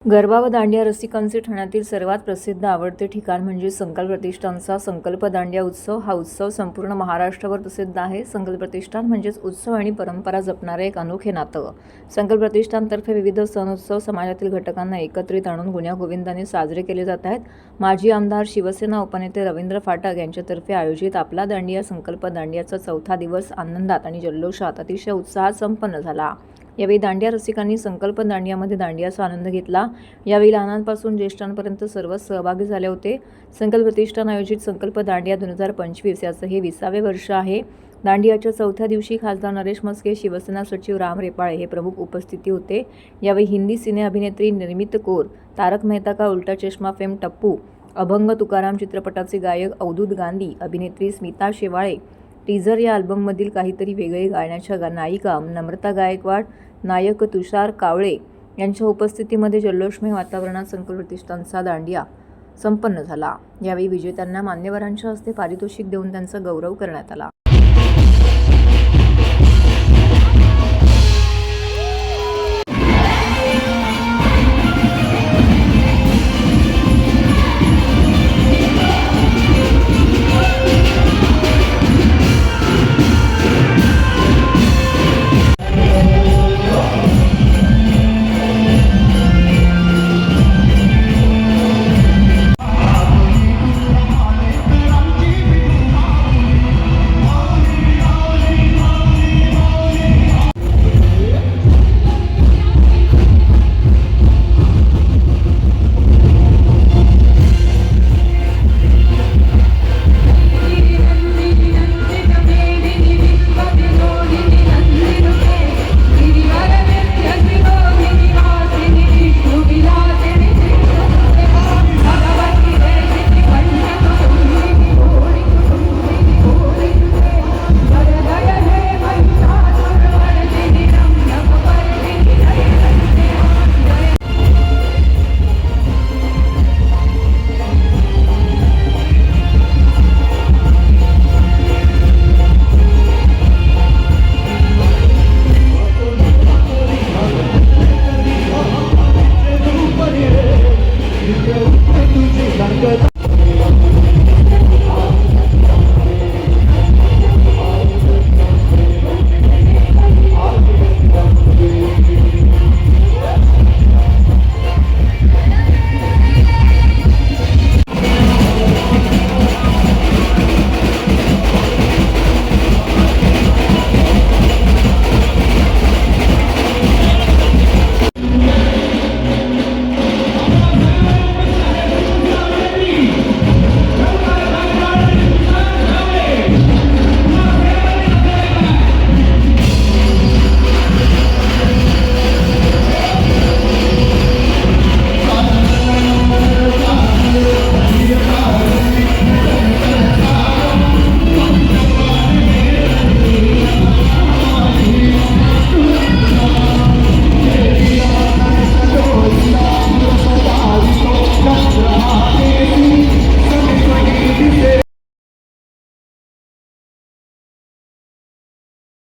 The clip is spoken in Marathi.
गरबा व दांडिया रसिकांचे ठाण्यातील सर्वात प्रसिद्ध आवडते ठिकाण म्हणजे संकल्प प्रतिष्ठानचा संकल्प दांडिया उत्सव। हा उत्सव संपूर्ण महाराष्ट्रावर प्रसिद्ध आहे। संकल्प प्रतिष्ठान म्हणजेच उत्सव आणि परंपरा जपणारे एक अनोखे नातं। संकल्प प्रतिष्ठानतर्फे विविध सण उत्सव समाजातील घटकांना एकत्रित आणून गुण्यागोविंदाने साजरे केले जात आहेत। माजी आमदार शिवसेना उपनेते रवींद्र फाटक यांच्यातर्फे आयोजित आपला दांडिया संकल्प दांडियाचा चौथा दिवस आनंदात आणि जल्लोषात अतिशय उत्साहात संपन्न झाला। यावेळी दांडिया रसिकांनी संकल्प दांडियामध्ये दांडियाचा आनंद घेतला। यावेळी लहानांपासून ज्येष्ठांपर्यंत सर्वच सहभागी झाले होते। संकल्प प्रतिष्ठान आयोजित संकल्प दांडिया 2025 याचं हे 20वे वर्ष आहे। दांडियाच्या चौथ्या दिवशी खासदार नरेश म्हस्के, शिवसेना सचिव राम रेपाळे हे प्रमुख उपस्थिती होते। यावेळी हिंदी सिने अभिनेत्री निर्मित कौर, तारक मेहता का उल्टा चष्मा फेम टप्पू, अभंग तुकाराम चित्रपटाचे गायक अवधूत गांधी, अभिनेत्री स्मिता शेवाळे, टीझर या अल्बममधील काहीतरी वेगळे गाण्याच्या नायिका नम्रता गायकवाड, नायक तुषार कावळे यांच्या उपस्थितीमध्ये जल्लोषमय वातावरणात संकल्प प्रतिष्ठानचा दांडिया संपन्न झाला। यावेळी विजेत्यांना मान्यवरांच्या हस्ते पारितोषिक देऊन त्यांचा गौरव करण्यात आला।